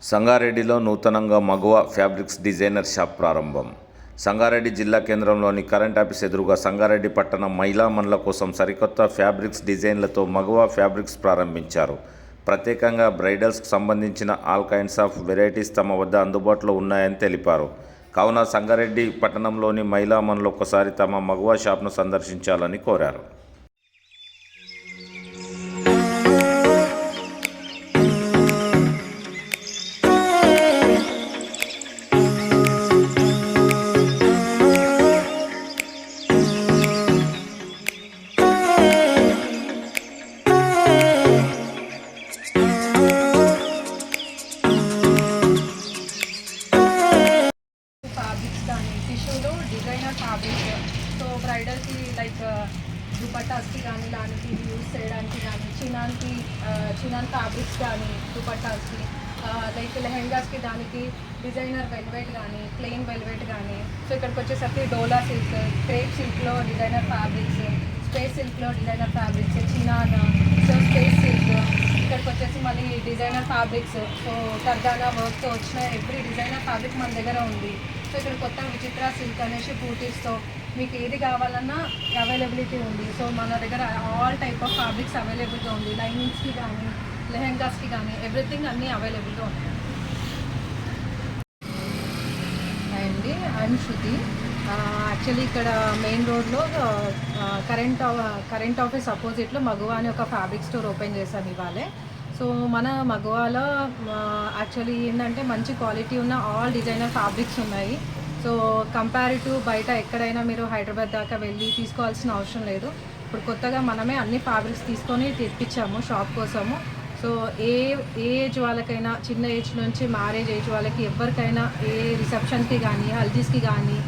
సంగారెడ్డిలో నూతనంగా మగువ fabrics designer shop ప్రారంభం. సంగారెడ్డి జిల్లా కేంద్రంలోని కరెంట్ ఆఫీస్ ఎదురుగా సంగారెడ్డి పట్టణ మహిళా మనుల కోసం సరికొత్త ఫ్యాబ్రిక్స్ డిజైన్లతో మగువ ఫ్యాబ్రిక్స్ ప్రారంభించారు. ప్రత్యేకంగా బ్రైడల్స్కు సంబంధించిన ఆల్ కైండ్స్ ఆఫ్ వెరైటీస్ తమ వద్ద అందుబాటులో ఉన్నాయని తెలిపారు. కావున సంగారెడ్డి పట్టణంలోని మహిళా మనులు ఒక్కసారి తమ మగువ షాప్ను సందర్శించాలని కోరారు. టిష్యూలో డిజైనర్ ఫ్యాబ్రిక్ సో బ్రైడల్కి లైక్ దుపట్టాస్కి కానీ దానికి యూస్ చేయడానికి కానీ చినాన్ ఫ్యాబ్రిక్స్ కానీ దుపట్టాస్కి లైక్ లెహెంగాస్కి దానికి డిజైనర్ వెల్వెట్ కానీ ప్లెయిన్ వెల్వెట్ కానీ సో ఇక్కడికి వచ్చేసరికి డోలా సిల్క్, క్రేప్ సిల్క్లో డిజైనర్ ఫ్యాబ్రిక్స్, స్పేస్ సిల్క్లో designer fabrics, chinon, so space silk, ఇక్కడికి వచ్చేసి మళ్ళీ డిజైనర్ ఫ్యాబ్రిక్స్, సో కర్దానా వర్క్తో వచ్చిన ఎవ్రీ డిజైనర్ ఫ్యాబ్రిక్ మన దగ్గర ఉంది. సో ఇక్కడ కొత్త విచిత్ర సిల్క్ అనేసి బూటీస్తో మీకు ఏది కావాలన్నా అవైలబిలిటీ ఉంది. సో మన దగ్గర ఆల్ టైప్ ఆఫ్ ఫ్యాబ్రిక్స్ అవైలబుల్గా ఉంది. లైనింగ్స్కి కానీ లెహెంగాస్కి కానీ ఎవ్రీథింగ్ అన్నీ అవైలబుల్గా ఉన్నాయి. అండి ఐఎమ్ శృతి. యాక్చువల్లీ ఇక్కడ మెయిన్ రోడ్లో కరెంట్ ఆఫీస్ అపోజిట్లో మగువ అని ఒక ఫ్యాబ్రిక్ స్టోర్ ఓపెన్ చేశాను ఇవాళే. సో మన మగువాలో యాక్చువల్లీ ఏంటంటే మంచి క్వాలిటీ ఉన్న ఆల్ డిజైనర్ ఫ్యాబ్రిక్స్ ఉన్నాయి. సో కంపారిటివ్ బయట ఎక్కడైనా మీరు హైదరాబాద్ దాకా వెళ్ళి తీసుకోవాల్సిన అవసరం లేదు. ఇప్పుడు కొత్తగా మనమే అన్ని ఫ్యాబ్రిక్స్ తీసుకొని తెప్పించాము షాప్ కోసము. సో ఏ ఏజ్ వాళ్ళకైనా, చిన్న ఏజ్ నుంచి మ్యారేజ్ ఏజ్ వాళ్ళకి ఎవరికైనా, ఏ రిసెప్షన్కి కానీ హల్దీస్కి కానీ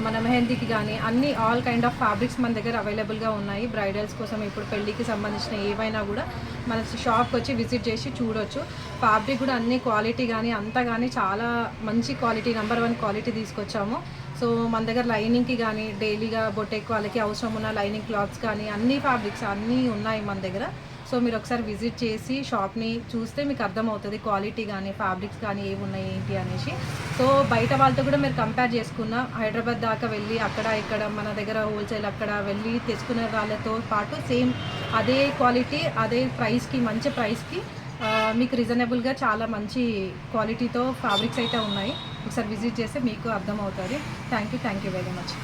మన మెహందీకి కానీ అన్ని ఆల్ కైండ్ ఆఫ్ ఫ్యాబ్రిక్స్ మన దగ్గర అవైలబుల్గా ఉన్నాయి. బ్రైడల్స్ కోసం ఇప్పుడు పెళ్ళికి సంబంధించిన ఏవైనా కూడా మన షాప్కి వచ్చి విజిట్ చేసి చూడొచ్చు. ఫ్యాబ్రిక్ కూడా అన్ని క్వాలిటీ కానీ అంతా కానీ చాలా మంచి క్వాలిటీ, నెంబర్ 1 క్వాలిటీ తీసుకొచ్చాము. సో మన దగ్గర లైనింగ్కి కానీ డైలీగా బొటెక్ వాళ్ళకి అవసరం ఉన్న లైనింగ్ క్లాత్స్ కానీ అన్ని ఫ్యాబ్రిక్స్ అన్నీ ఉన్నాయి మన దగ్గర. సో మీరు ఒకసారి విజిట్ చేసి షాప్ని చూస్తే మీకు అర్థమవుతుంది క్వాలిటీ కానీ ఫ్యాబ్రిక్స్ కానీ ఏవి ఉన్నాయి ఏంటి అనేసి. సో బయట వాళ్ళతో కూడా మీరు కంపేర్ చేసుకున్న హైదరాబాద్ దాకా వెళ్ళి అక్కడ ఇక్కడ మన దగ్గర హోల్సేల్ అక్కడ వెళ్ళి తెచ్చుకునే వాళ్ళతో పాటు సేమ్ అదే క్వాలిటీ అదే ప్రైస్కి, మంచి ప్రైస్కి మీకు రీజనబుల్గా చాలా మంచి క్వాలిటీతో ఫ్యాబ్రిక్స్ అయితే ఉన్నాయి. ఒకసారి విజిట్ చేస్తే మీకు అర్థమవుతుంది. Thank you very much.